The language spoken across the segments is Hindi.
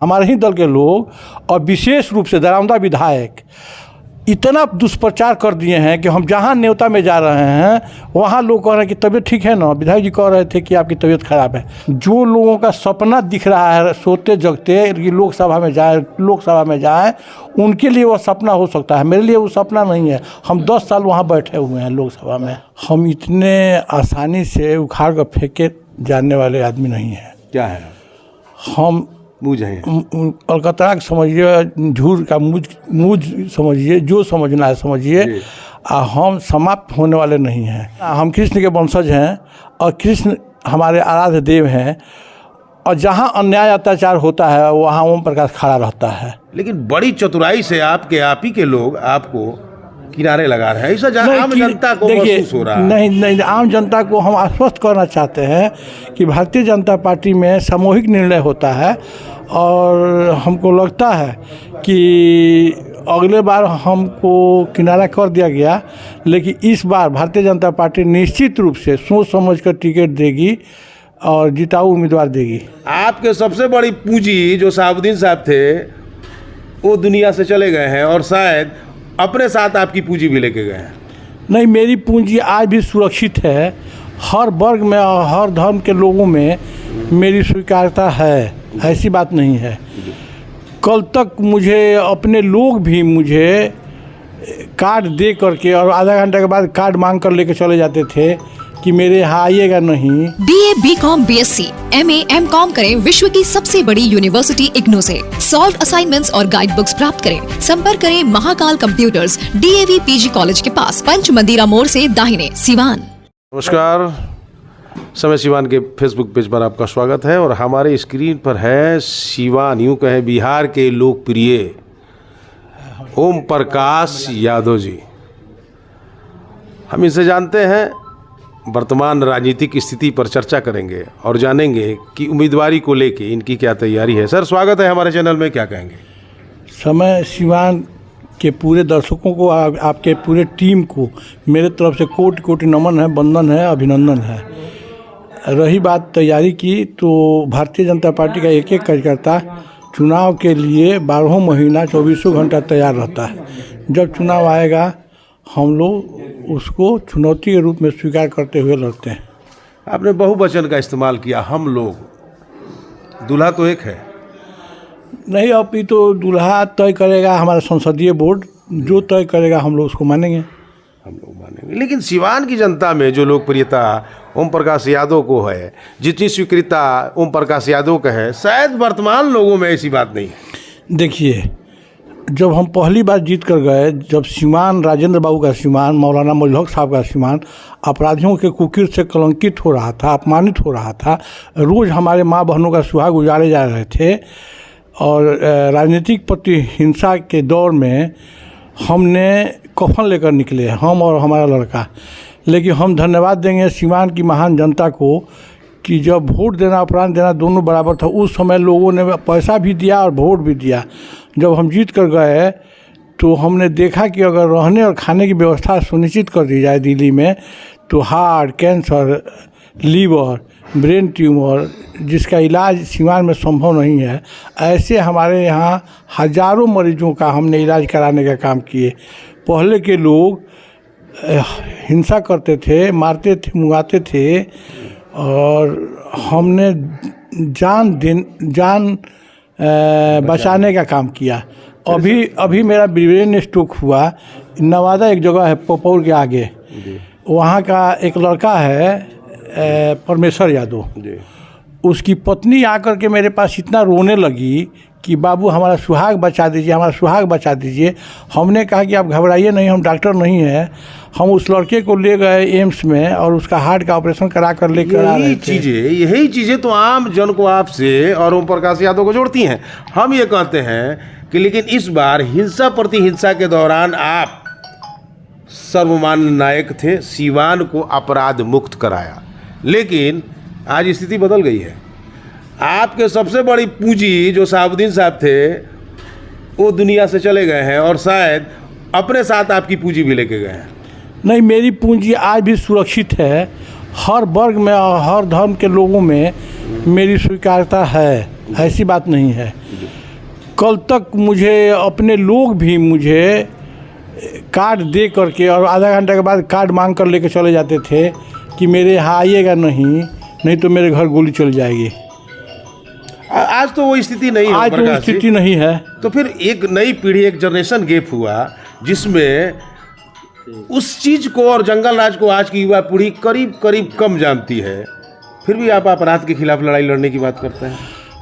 हमारे ही दल के लोग और विशेष रूप से दरामदा विधायक इतना दुष्प्रचार कर दिए हैं कि हम जहाँ न्योता में जा रहे हैं वहाँ लोग कह रहे हैं कि तबीयत ठीक है ना। विधायक जी कह रहे थे कि आपकी तबीयत खराब है। जो लोगों का सपना दिख रहा है सोते जगते कि लोकसभा में जाए उनके लिए वो सपना हो सकता है, मेरे लिए वो सपना नहीं है। हम 10 साल वहाँ बैठे हुए हैं लोकसभा में। हम इतने आसानी से उखाड़ कर फेंके जाने वाले आदमी नहीं हैं। क्या है हम मूझ है, अलकतरा समझिए, झूठ का मूझ समझिए, जो समझना है समझिए। हम समाप्त होने वाले नहीं हैं। हम कृष्ण के वंशज हैं और कृष्ण हमारे आराध्य देव हैं और जहाँ अन्याय अत्याचार होता है वहाँ ओम प्रकाश खड़ा रहता है। लेकिन बड़ी चतुराई से आपके आप ही के लोग आपको किनारे लगा रहे हैं। ऐसा आम जनता को महसूस हो रहा है। नहीं, आम जनता को हम आश्वस्त करना चाहते हैं कि भारतीय जनता पार्टी में सामूहिक निर्णय होता है और हमको लगता है कि अगले बार हमको किनारा कर दिया गया, लेकिन इस बार भारतीय जनता पार्टी निश्चित रूप से सोच समझ कर टिकट देगी और जिताऊ उम्मीदवार देगी। आपके सबसे बड़ी पूंजी जो शहाबुद्दीन साहब थे वो दुनिया से चले गए हैं और शायद अपने साथ आपकी पूंजी भी लेके गए हैं। नहीं, मेरी पूंजी आज भी सुरक्षित है। हर वर्ग में और हर धर्म के लोगों में मेरी स्वीकार्यता है, ऐसी बात नहीं है। कल तक मुझे अपने लोग भी मुझे कार्ड दे करके और आधा घंटे के बाद कार्ड मांग कर लेके चले जाते थे कि मेरे यहाँ आइएगा नहीं। BA, BCom, BSc, MA, MCom करें विश्व की सबसे बड़ी यूनिवर्सिटी इग्नू से। सॉल्व असाइनमेंट्स और गाइड बुक्स प्राप्त करें। संपर्क करें Mahakal computers, DAV PG college के पास, पंच मंदिरा मोड़ से दाहिने, सिवान। नमस्कार, समय सिवान के फेसबुक पेज पर आपका स्वागत है और हमारे स्क्रीन पर है सिवान, यूँ कहें बिहार के लोकप्रिय ओम प्रकाश यादव जी। हम इनसे जानते हैं, वर्तमान राजनीतिक स्थिति पर चर्चा करेंगे और जानेंगे कि उम्मीदवारी को लेके इनकी क्या तैयारी है। सर, स्वागत है हमारे चैनल में, क्या कहेंगे? समय सिवान के पूरे दर्शकों को, आपके पूरे टीम को मेरे तरफ से कोटि कोटि नमन है, वंदन है, अभिनंदन है। रही बात तैयारी की, तो भारतीय जनता पार्टी का एक कार्यकर्ता चुनाव के लिए 12 महीना 24 घंटा तैयार रहता है। जब चुनाव आएगा हम लोग उसको चुनौती के रूप में स्वीकार करते हुए लड़ते हैं। आपने बहुवचन का इस्तेमाल किया, हम लोग। दूल्हा तो एक है नहीं, अब ये तो दूल्हा तय करेगा हमारा संसदीय बोर्ड, जो तय करेगा हम लोग उसको मानेंगे। लेकिन सिवान की जनता में जो लोकप्रियता ओम प्रकाश यादव को है, जितनी स्वीकृतता ओम प्रकाश यादव का है, शायद वर्तमान लोगों में ऐसी बात नहीं है। देखिए, जब हम पहली बार जीत कर गए, जब सिवान राजेंद्र बाबू का सिवान, मौलाना मौलवी साहब का सिवान अपराधियों के कुकीर्त से कलंकित हो रहा था, अपमानित हो रहा था, रोज़ हमारे माँ बहनों का सुहाग उजाड़े जा रहे थे और राजनीतिक प्रतिहिंसा के दौर में हमने कफन लेकर निकले, हम और हमारा लड़का। लेकिन हम धन्यवाद देंगे सिवान की महान जनता को कि जब वोट देना प्राण देना दोनों बराबर था, उस समय लोगों ने पैसा भी दिया और वोट भी दिया। जब हम जीत कर गए तो हमने देखा कि अगर रहने और खाने की व्यवस्था सुनिश्चित कर दी जाए दिल्ली में, तो heart, cancer, liver, brain tumour जिसका इलाज सिवान में संभव नहीं है, ऐसे हमारे यहाँ हजारों मरीजों का हमने इलाज कराने का काम किए। पहले के लोग हिंसा करते थे, मारते थे, मुआते थे और हमने जान बचाने का काम किया। अभी मेरा ब्रेन स्ट्रोक हुआ, नवादा एक जगह है पपौर के आगे, वहाँ का एक लड़का है परमेश्वर यादव, उसकी पत्नी आकर के मेरे पास इतना रोने लगी कि बाबू हमारा सुहाग बचा दीजिए, हमारा सुहाग बचा दीजिए। हमने कहा कि आप घबराइए नहीं, हम डॉक्टर नहीं हैं। हम उस लड़के को ले गए एम्स में और उसका हार्ट का ऑपरेशन करा कर लेकर आ रहे थे। यही चीज़ें तो आम जन को आपसे और ओम प्रकाश यादव को जोड़ती हैं। हम ये कहते हैं कि लेकिन इस बार हिंसा प्रतिहिंसा के दौरान आप सर्वमान्य नायक थे, सिवान को अपराध मुक्त कराया, लेकिन आज स्थिति बदल गई है। आपके सबसे बड़ी पूंजी जो शहाबुद्दीन साहब थे वो दुनिया से चले गए हैं और शायद अपने साथ आपकी पूंजी भी लेके गए हैं। नहीं, मेरी पूंजी आज भी सुरक्षित है। हर वर्ग में और हर धर्म के लोगों में मेरी स्वीकार्यता है, ऐसी बात नहीं है। कल तक मुझे अपने लोग भी मुझे कार्ड दे करके और आधा घंटा के बाद कार्ड मांग कर लेके चले जाते थे कि मेरे यहाँ आइएगा नहीं तो मेरे घर गोली चल जाएगी। आज तो वो स्थिति नहीं है, आज तो प्रकाश जी। स्थिति नहीं है। तो फिर एक नई पीढ़ी, एक जनरेशन गैप हुआ जिसमें उस चीज को और जंगल राज को आज की युवा पीढ़ी करीब करीब कम जानती है, फिर भी आप अपराध के खिलाफ लड़ाई लड़ने की बात करते हैं।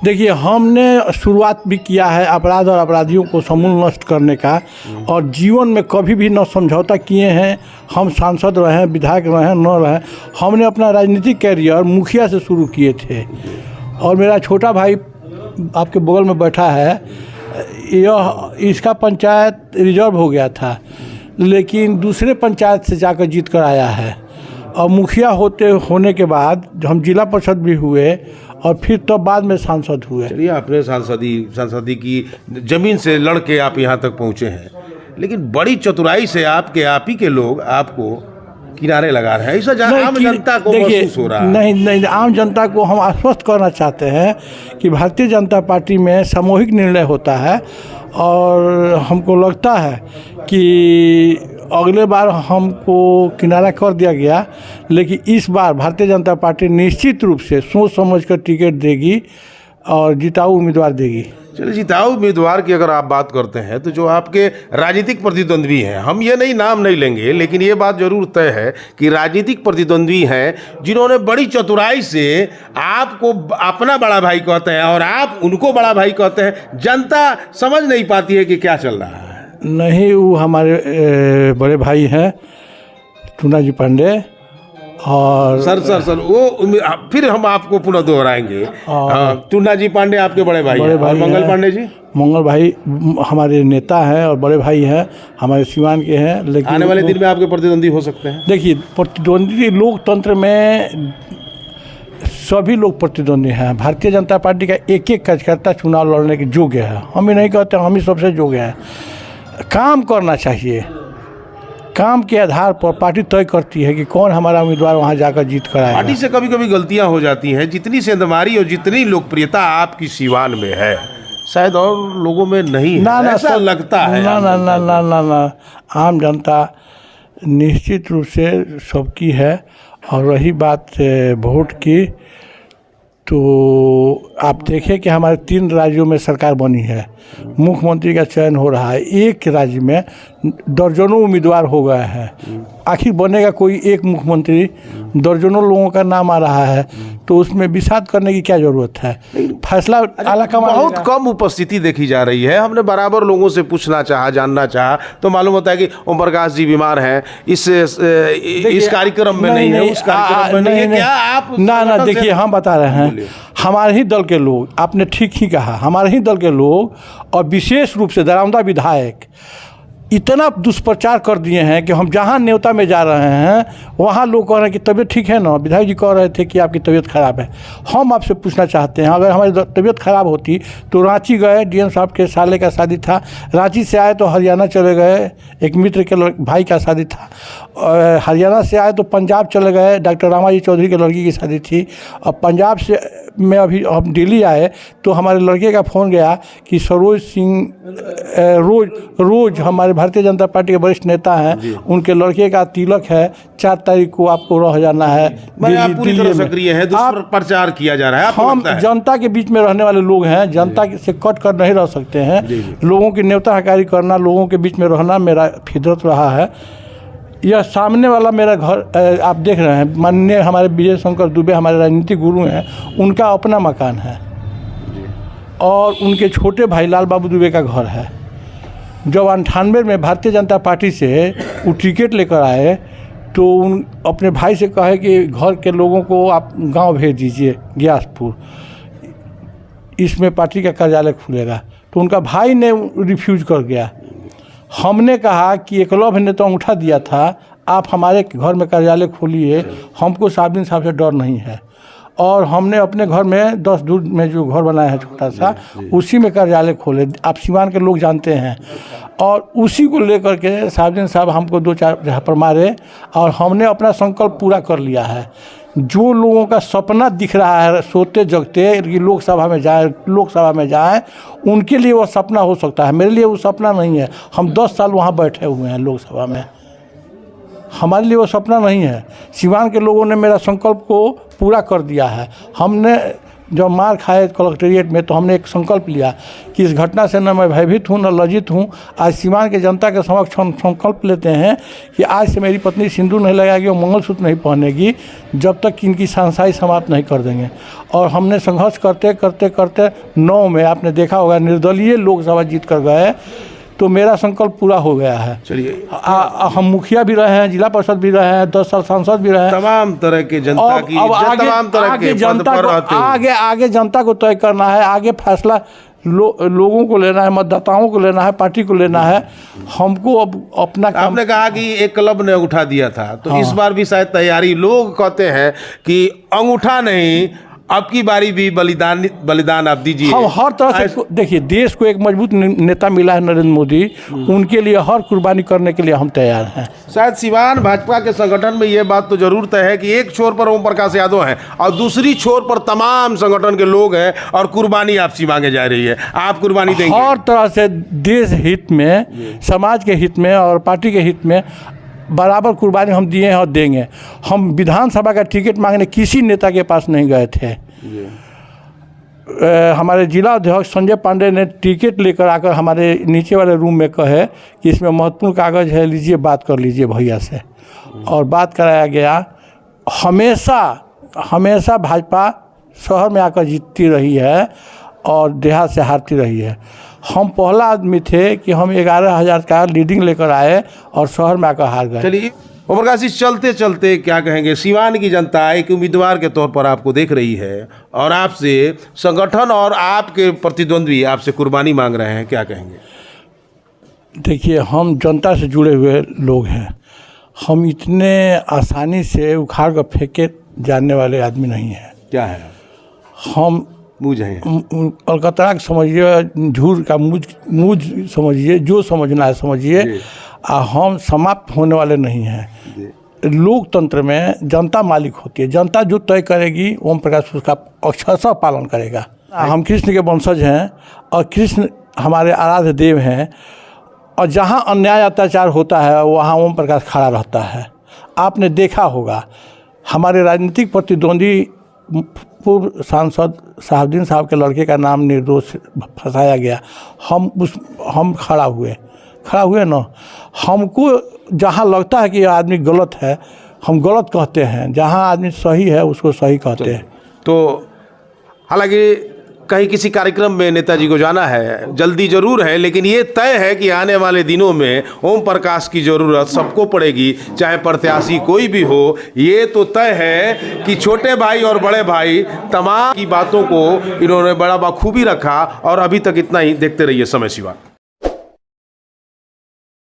देखिए, हमने शुरुआत भी किया है अपराध और अपराधियों को समूल नष्ट करने का, और जीवन में कभी भी न समझौता किए हैं। हम सांसद रहे, विधायक रहे, न रहे, हमने अपना राजनीतिक कैरियर मुखिया से शुरू किए थे। और मेरा छोटा भाई आपके बगल में बैठा है, इसका पंचायत रिजर्व हो गया था, लेकिन दूसरे पंचायत से जाकर जीत कर आया है। और मुखिया होने के बाद हम जिला परिषद भी हुए और फिर तब बाद में सांसद हुए। चलिए, आपने सांसदी की जमीन से लड़के आप यहाँ तक पहुँचे हैं, लेकिन बड़ी चतुराई से आप ही के लोग आपको किनारे लगा रहे हैं। ऐसा आम जनता को महसूस हो रहा है। नहीं, आम जनता को हम आश्वस्त करना चाहते हैं कि भारतीय जनता पार्टी में सामूहिक निर्णय होता है, और हमको लगता है कि अगले बार हमको किनारा कर दिया गया, लेकिन इस बार भारतीय जनता पार्टी निश्चित रूप से सोच समझकर टिकट देगी और जिताऊ उम्मीदवार देगी। चलिए, जिताऊ उम्मीदवार की अगर आप बात करते हैं तो जो आपके राजनीतिक प्रतिद्वंद्वी हैं, हम ये नाम नहीं लेंगे, लेकिन ये बात जरूर तय है कि राजनीतिक प्रतिद्वंद्वी हैं जिन्होंने बड़ी चतुराई से आपको अपना बड़ा भाई कहते हैं और आप उनको बड़ा भाई कहते हैं। जनता समझ नहीं पाती है कि क्या चल रहा है। नहीं, वो हमारे बड़े भाई हैं टूना जी पांडे। और सर वो फिर हम आपको पुनः दोहराएंगे। टूना जी पांडे आपके बड़े भाई हैं, और मंगल पांडे जी? मंगल भाई हमारे नेता हैं और बड़े भाई हैं, हमारे सिवान के हैं। लेकिन आने वाले दिन में आपके प्रतिद्वंदी हो सकते हैं। देखिए, प्रतिद्वंदी लोकतंत्र में सभी लोग प्रतिद्वंदी हैं। भारतीय जनता पार्टी का एक कार्यकर्ता चुनाव लड़ने के योग्य है। हम ही नहीं कहते, हम ही सबसे योग्य हैं। काम करना चाहिए, काम के आधार पर पार्टी तय करती है कि कौन हमारा उम्मीदवार वहां जाकर जीत कर आएगा। पार्टी से कभी कभी गलतियां हो जाती हैं। जितनी सेंधमारी और जितनी लोकप्रियता आपकी सीवान में है, शायद और लोगों में नहीं है, ऐसा लगता है। ना, आम जनता निश्चित रूप से सबकी है। और रही बात वोट की, तो आप देखें कि हमारे 3 राज्यों में सरकार बनी है, मुख्यमंत्री का चयन हो रहा है। एक राज्य में दर्जनों उम्मीदवार हो गए हैं। आखिर बनेगा कोई एक मुख्यमंत्री? दर्जनों लोगों का नाम आ रहा है, तो उसमें विषाद करने की क्या जरूरत है? फैसला आला कमान बहुत कम उपस्थिति देखी जा रही है। हमने बराबर लोगों से पूछना चाहा, जानना चाहा, तो मालूम होता है कि ओम प्रकाश जी बीमार हैं, इस कार्यक्रम में नहीं है, उस कार्यक्रम में नहीं है। क्या आप ना देखिए, हम बता रहे हैं, हमारे ही दल के लोग, आपने ठीक ही कहा, हमारे ही दल के लोग और विशेष रूप से दरामदा विधायक इतना दुष्प्रचार कर दिए हैं कि हम जहां न्योता में जा रहे हैं वहां लोग कह रहे हैं कि तबीयत ठीक है ना। विधायक जी कह रहे थे कि आपकी तबीयत खराब है। हम आपसे पूछना चाहते हैं, अगर हमारी तबीयत खराब होती तो रांची गए, डीएम साहब के साले का शादी था, रांची से आए तो हरियाणा चले गए, एक मित्र के भाई का शादी था, हरियाणा से आए तो पंजाब चले गए, डॉक्टर रामाजी चौधरी के लड़की की शादी थी, और पंजाब से में अभी हम दिल्ली आए तो हमारे लड़के का फ़ोन गया कि सरोज सिंह रोज हमारे भारतीय जनता पार्टी के वरिष्ठ नेता हैं, उनके लड़के का तिलक है, 4 तारीख को आपको रह जाना है। आप पूरी तरह सक्रिय है, दुष्प्रचार किया जा रहा है। हम जनता के बीच में रहने वाले लोग हैं, जनता से कट कर नहीं रह सकते हैं। लोगों की न्योता हकारी करना, लोगों के बीच में रहना मेरा फितरत रहा है। यह सामने वाला मेरा घर आप देख रहे हैं, माननीय हमारे विजय शंकर दुबे हमारे राजनीतिक गुरु हैं, उनका अपना मकान है और उनके छोटे भाई लाल बाबू दुबे का घर है। जब 98 में भारतीय जनता पार्टी से वो टिकट लेकर आए तो उन अपने भाई से कहे कि घर के लोगों को आप गांव भेज दीजिए ग्यासपुर, इसमें पार्टी का कार्यालय खुलेगा। तो उनका भाई ने रिफ्यूज कर गया। हमने कहा कि एकलव्य ने तो अंगूठा दिया था, आप हमारे घर में कार्यालय खोलिए, हमको साहब से डर नहीं है। और हमने अपने घर में 10 दूर में जो घर बनाया है छोटा सा, उसी में कार्यालय खोले। आप सिवान के लोग जानते हैं। और उसी को लेकर के साहब हमको 2-4 जगह पर मारे और हमने अपना संकल्प पूरा कर लिया है जो लोगों का सपना दिख रहा है सोते जगते कि लोकसभा में जाए, उनके लिए वो सपना हो सकता है, मेरे लिए वो सपना नहीं है। हम 10 साल वहाँ बैठे हुए हैं लोकसभा में, हमारे लिए वो सपना नहीं है। सिवान के लोगों ने मेरा संकल्प को पूरा कर दिया है। हमने जब मार खाए कलेक्ट्रेट में तो हमने एक संकल्प लिया कि इस घटना से न मैं भयभीत हूँ न लज्जित हूँ। आज सिवान के जनता के समक्ष हम संकल्प लेते हैं कि आज से मेरी पत्नी सिंदूर नहीं लगाएगी और मंगलसूत्र नहीं पहनेगी जब तक कि इनकी सांसाई समाप्त नहीं कर देंगे। और हमने संघर्ष करते करते करते 9 में आपने देखा होगा निर्दलीय लोकसभा जीत कर गए, तो मेरा संकल्प पूरा हो गया है। चलिए, हम मुखिया भी रहे हैं, जिला परिषद भी रहे हैं, 10 साल सांसद भी रहे हैं। तमाम तरह के जनता की तमाम तरह के पद पर रहते हुए आगे जनता को तय करना है, आगे फैसला लोगों को लेना है, मतदाताओं को लेना है, पार्टी को लेना है। हमको अब अपना आपने कहा कि एक क्लब ने उठा दिया था, तो इस बार भी शायद तैयारी, लोग कहते हैं कि अंगूठा नहीं, अब की बारी भी बलिदान आप दीजिए। हम हर तरह से देखिए, देश को एक मजबूत नेता मिला है नरेंद्र मोदी, उनके लिए हर कुर्बानी करने के लिए हम तैयार हैं। शायद सिवान भाजपा के संगठन में ये बात तो जरूर तय है कि एक छोर पर ओम प्रकाश यादव हैं और दूसरी छोर पर तमाम संगठन के लोग हैं और कुर्बानी आपसी मांगे जा रही है। आप कुर्बानी देंगे? हर तरह से देश हित में, समाज के हित में और पार्टी के हित में बराबर कुर्बानी हम दिए हैं और देंगे। हम विधानसभा का टिकट मांगने किसी नेता के पास नहीं गए थे। हमारे जिला अध्यक्ष संजय पांडे ने टिकट लेकर आकर हमारे नीचे वाले रूम में कहे कि इसमें महत्वपूर्ण कागज़ है, लीजिए बात कर लीजिए भैया से, और बात कराया गया। हमेशा भाजपा शहर में आकर जीतती रही है और देहात से हारती रही है। हम पहला आदमी थे कि हम 11,000 का लीडिंग लेकर आए और शहर में आकर हार गए। चलिए ओम प्रकाश जी, चलते चलते क्या कहेंगे? सिवान की जनता एक उम्मीदवार के तौर पर आपको देख रही है और आपसे संगठन और आपके प्रतिद्वंद्वी आपसे कुर्बानी मांग रहे हैं, क्या कहेंगे? देखिए, हम जनता से जुड़े हुए लोग हैं। हम इतने आसानी से उखाड़ कर फेंके जाने वाले आदमी नहीं हैं। क्या है? हम अलकतरा समझिए, झूठ का मूझ समझिए, जो समझना है समझिए। हम समाप्त होने वाले नहीं हैं। लोकतंत्र में जनता मालिक होती है, जनता जो तय करेगी ओम प्रकाश उसका अक्षरशः पालन करेगा। हम कृष्ण के वंशज हैं और कृष्ण हमारे आराध्य देव हैं, और जहाँ अन्याय अत्याचार होता है वहाँ ओम प्रकाश खड़ा रहता है। आपने देखा होगा हमारे राजनीतिक प्रतिद्वंदी पूर्व सांसद साहबुद्दीन साहब के लड़के का नाम निर्दोष फंसाया गया, हम खड़ा हुए ना। हमको जहाँ लगता है कि यह आदमी गलत है, हम गलत कहते हैं, जहाँ आदमी सही है उसको सही कहते हैं। तो हालांकि कहीं किसी कार्यक्रम में नेताजी को जाना है, जल्दी जरूर है, लेकिन ये तय है कि आने वाले दिनों में ओम प्रकाश की ज़रूरत सबको पड़ेगी, चाहे प्रत्याशी कोई भी हो। ये तो तय है कि छोटे भाई और बड़े भाई तमाम की बातों को इन्होंने बड़ा बखूबी रखा, और अभी तक इतना ही। देखते रहिए समय सिवान।